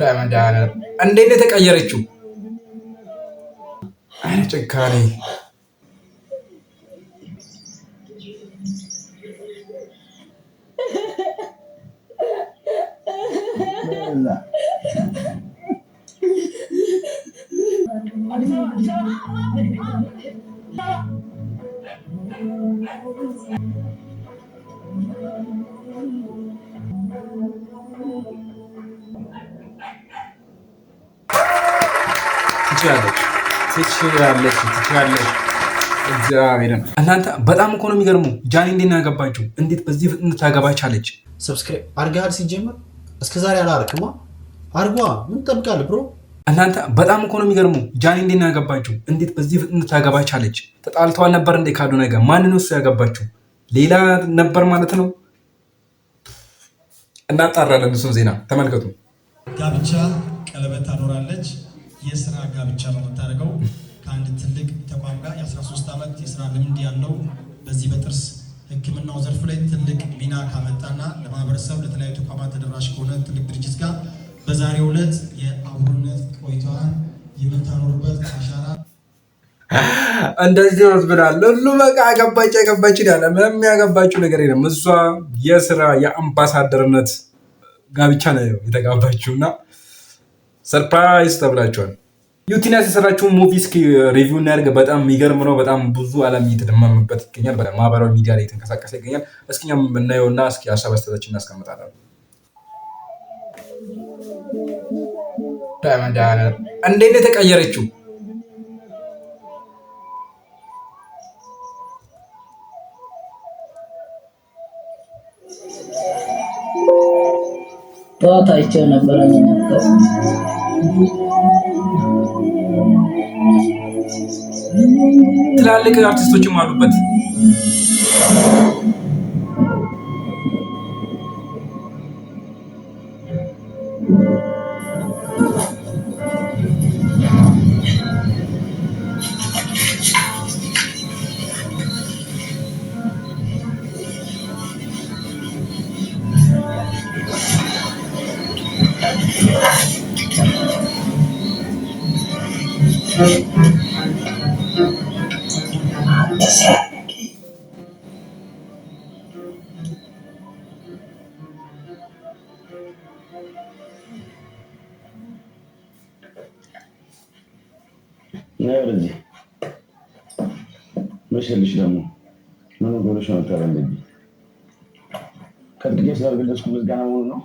በመድኃኒዓለም እንዴት ነው የተቀየረችው? አረ ጭካኔ! ትችላለች። እግዚአብሔርን እናንተ በጣም እኮ ነው የሚገርመው። ጃኒ እንዴት ነው ያገባችው? እንዴት በዚህ ፍጥነት ታገባ ቻለች? ሰብስክራይብ አድርገሃል? ሲጀመር እስከዛሬ አላረክማ አርጓ። ምን ትጠብቃለህ ብሮ? እናንተ በጣም እኮ ነው የሚገርመው። ጃኒ እንዴት ነው ያገባችው? እንዴት በዚህ ፍጥነት ታገባ ቻለች? ተጣልተዋል ነበር እንዴ ካዶናይ ጋር? ማንን እሱ ያገባችው? ሌላ ነበር ማለት ነው። እናጣራለን እሱን ዜና ተመልከቱ። ጋብቻ ቀለበት ታኖራለች። የስራ ጋብቻ ነው የምታደርገው ከአንድ ትልቅ ተቋም ጋር የ13 ዓመት የስራ ልምድ ያለው በዚህ በጥርስ ሕክምናው ዘርፍ ላይ ትልቅ ሚና ካመጣና ለማህበረሰብ ለተለያዩ ተቋማት ተደራሽ ከሆነ ትልቅ ድርጅት ጋር በዛሬው ዕለት የአብሮነት ቆይታዋን የምታኖርበት አሻራ እንደዚህ ወስብናል። ሁሉ በቃ ያገባችን ያለ ምንም ያገባችው ነገር የለም። እሷ የስራ የአምባሳደርነት ጋብቻ ነው የተጋባችው እና ሰርፕራይዝ ተብላችኋል። ዩቲናስ የሰራችውን ሙቪ እስኪ ሪቪው እናያድርግ። በጣም የሚገርም ነው። በጣም ብዙ ዓለም እየተደመመበት ይገኛል። በማህበራዊ ሚዲያ ላይ የተንቀሳቀሰ ይገኛል። እስኪ እኛም የምናየውና እስኪ ሀሳብ አስተያየታችንን እናስቀምጣለን። በመድኃኒዓለም እንዴት ነው የተቀየረችው? ጠዋት አይቼው ነበረ። ትላልቅ አርቲስቶችም አሉበት። ነብርዚ መሸልሽ ደግሞ ምን ጎሎሽ ነው ታረንጂ ከድጌ ስላልገለጽኩ ምስጋና መሆኑ ነው።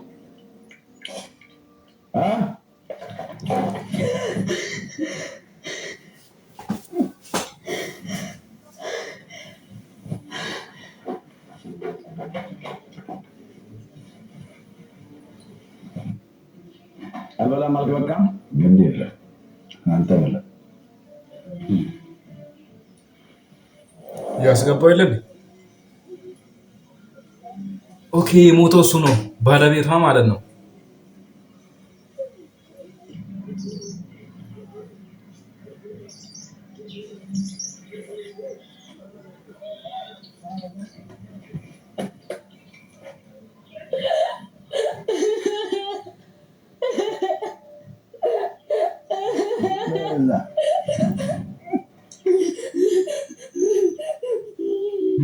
አልበላም አልገባም ግድ የለም አንተ በላ ያስገባው የለም። ኦኬ ሞተው እሱ ነው ባለቤቷ ማለት ነው።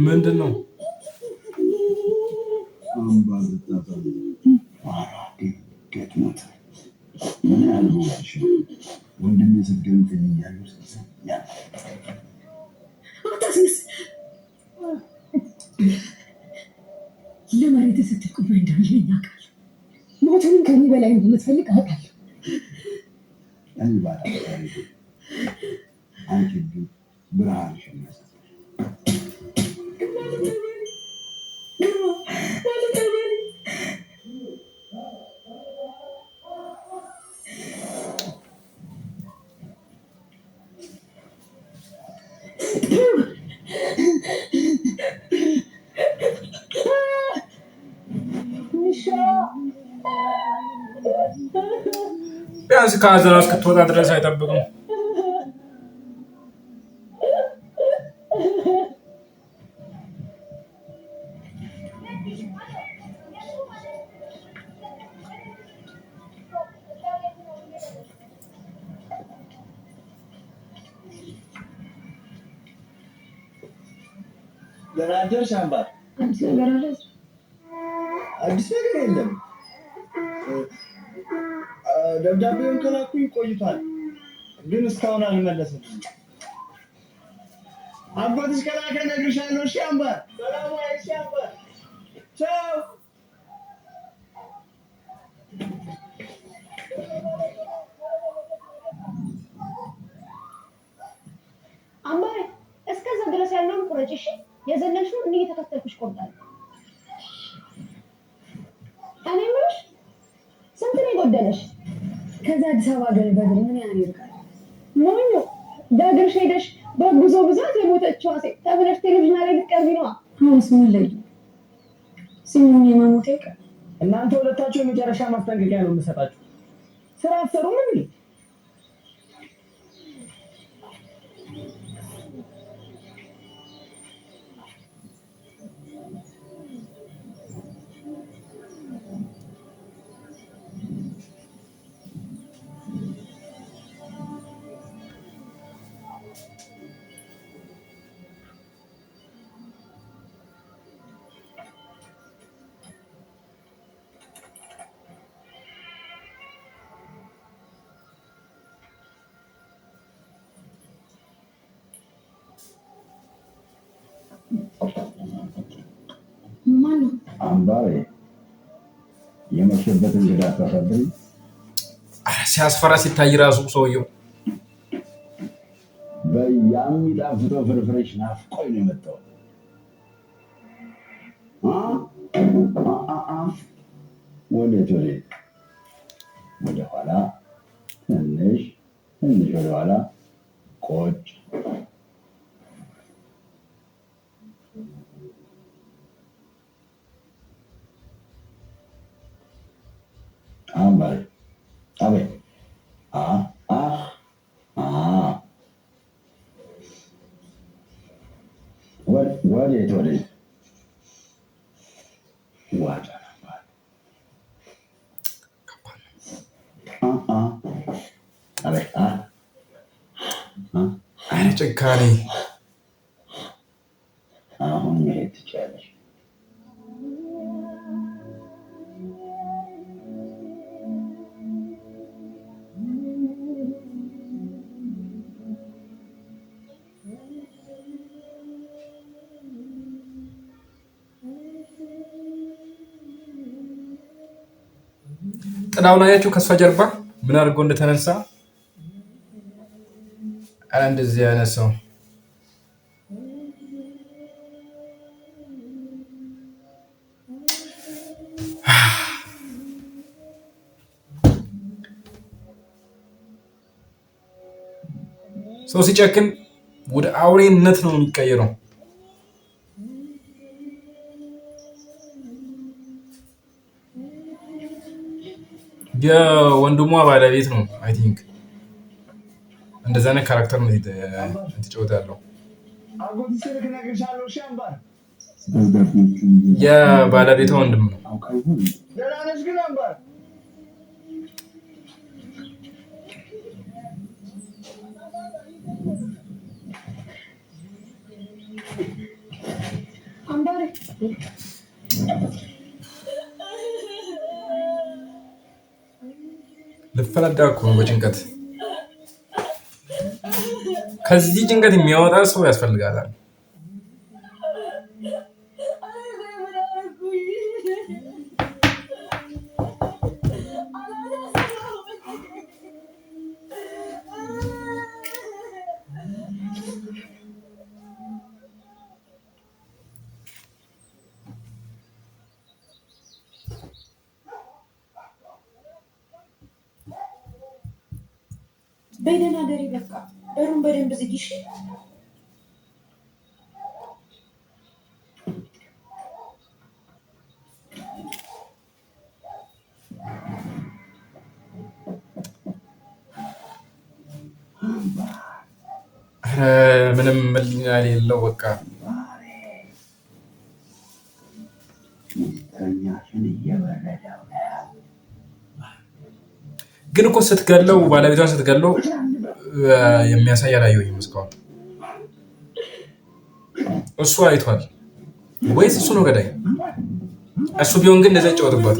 ምንድን ነው ለመሬት ስትቆም እንደምን ያውቃል? ሞቱን ከኔ በላይ እንደምትፈልግ አውቃለሁ። አንቺ ግን ብርሃን ሸመሰ ቢያንስ ከሀዘን እስክትወጣ ድረስ አይጠብቅም። ገና አደርሽ አምባር? አዲስ ነገር አለ? አዲስ ነገር የለም። ደብዳቤውን ከላኩኝ ቆይቷል፣ ግን እስካሁን አልመለሰም። አባትሽ ከላከ እነግርሻለሁ። እሺ አምባር? ሰላም ዋይ። እሺ አምባር፣ ቻው። አምባሬ እስከዛ ድረስ ያለውን ቁረጭ። እሺ የዘለልሽው እኔ እየተከተልኩሽ ቆርጣለሁ። እኔ የምልሽ ስንት ነው የጎደለሽ? ከዛ አዲስ አበባ ሀገር በእግር ምን ያህል ይርቃል? ሞኞ በእግርሽ ሄደሽ በጉዞ ብዛት የሞተችዋ ሴት ተብለሽ ቴሌቪዥን ላይ ልትቀርቢ ነዋ። አሁንስ ምን ላይ ሲሞኝ የመሞቴ ቀን። እናንተ ሁለታችሁ የመጨረሻ ማስጠንቀቂያ ነው የምሰጣችሁ። ስራ አትሰሩም እንዴ? ማነው? አምባሬ የመሸበት እንግዳ ተፈብሪ ሲያስፈራ ሲታይ ራሱ ሰውየው በያሚጣፍጠው ፍርፍሬሽ ናፍቆኝ ነው የመጣው። ወዴት ወደኋላ ትንሽ ወደኋላ ቆጭ አምባሬ አቤት ወዴት ዋጫ አይነ ጭካኔ። አሁን መሄድ ትችያለሽ። ጥላውን አያችሁ? ከሷ ጀርባ ምን አድርጎ እንደተነሳ። እንደዚህ አይነት ሰው ሰው ሲጨክን ወደ አውሬነት ነው የሚቀየረው። የወንድሟ ባለቤት ነው አይ ቲንክ እንደዛ አይነት ካራክተር ነው የተጫወተ ያለው። የባለቤቷ ወንድም ነው። ልፈነዳ እኮ ነው በጭንቀት። ከዚህ ጭንቀት የሚያወጣ ሰው ያስፈልጋታል። በደህና ደሪ በቃ በሩን በደንብ ዝጊ እሺ። ምንም መልኛ የሌለው በቃ ግን እኮ ስትገለው ባለቤቷን ስትገለው የሚያሳይ አላየሁኝም እስካሁን። እሱ አይቷል ወይስ እሱ ነው ገዳይ? እሱ ቢሆን ግን እንደዛ ጨወትበት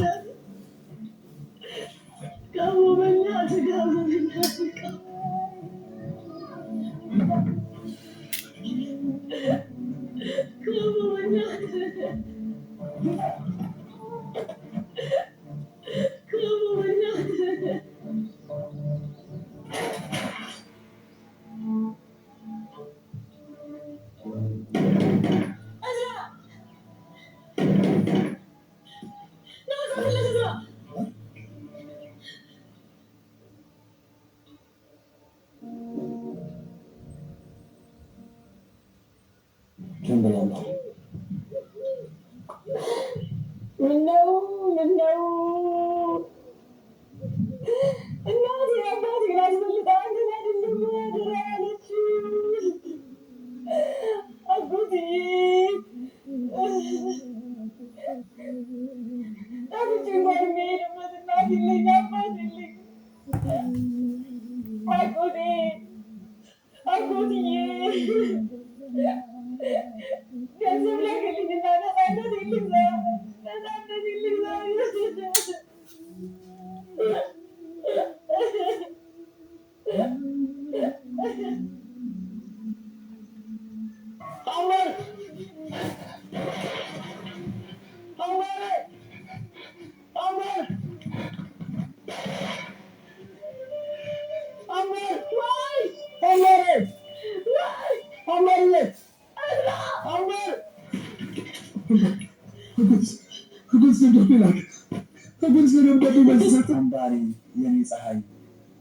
አምባሬ የኔ ፀሐይ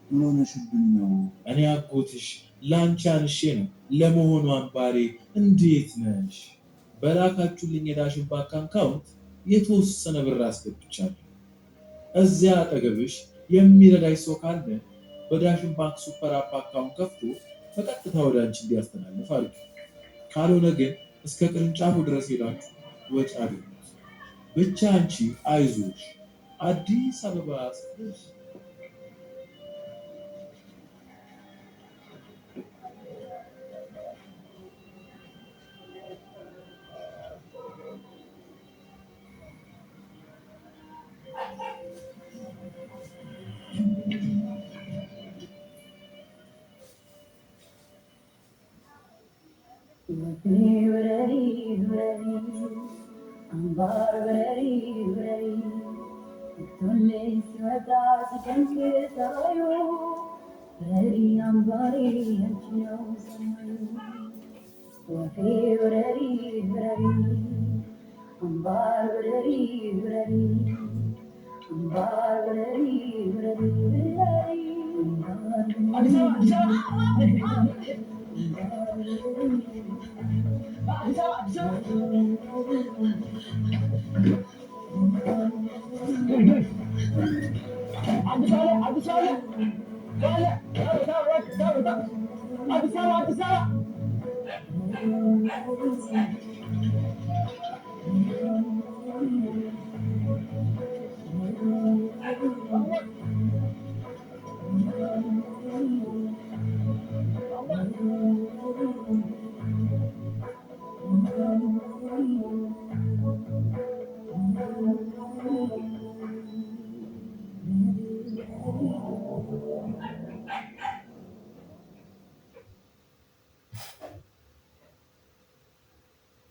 ምን ሆነሽብኝ ነው? እኔ አጎትሽ ላንቺ አንሼ ነው። ለመሆኑ አምባሬ እንዴት ነሽ? በላካችሁልኝ የዳሽን ባንክ አካውንት የተወሰነ ብር አስገብቻለሁ። እዚያ አጠገብሽ የሚረዳሽ ሰው ካለ በዳሽን ባንክ ሱፐር አፕ አካውንት ከፍቶ በቀጥታ ወደ አንቺ እንዲያስተላልፍ አድርጊ። ካልሆነ ግን እስከ ቅርንጫፉ ድረስ ሄዳችሁ ወጪ አድርጉት። ብቻ አንቺ አይዞሽ። አዲስ አበባ ስትደርሽ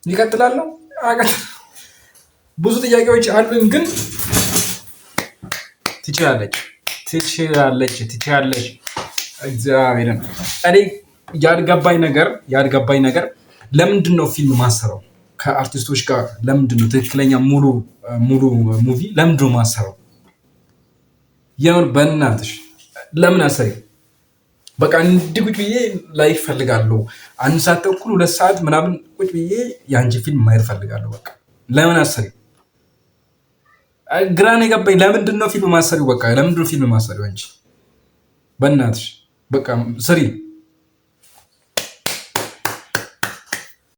ይቀጥላል። ብዙ ጥያቄዎች አሉኝ፣ ግን ትችላለች። እግዚአብሔርን እኔ ያልገባኝ ነገር ለምንድን ነው ፊልም ማሰራው ከአርቲስቶች ጋር? ለምንድን ነው ትክክለኛ ሙሉ ሙቪ ለምንድን ነው ማሰራው? የምር በእናትሽ ለምን አሰሪ? በቃ እንዲህ ቁጭ ብዬ ላይፍ ፈልጋለሁ። 1 ሰዓት ተኩል 2 ሰዓት ምናምን ቁጭ ብዬ የአንቺ ፊልም ማየት ፈልጋለሁ። በቃ ለምን አሰሪ? ግራን የገባኝ ለምንድን ነው ፊልም ማሰሪው? በቃ ለምንድን ነው ፊልም ማሰሪው? አንቺ በእናትሽ በቃ ስሪ።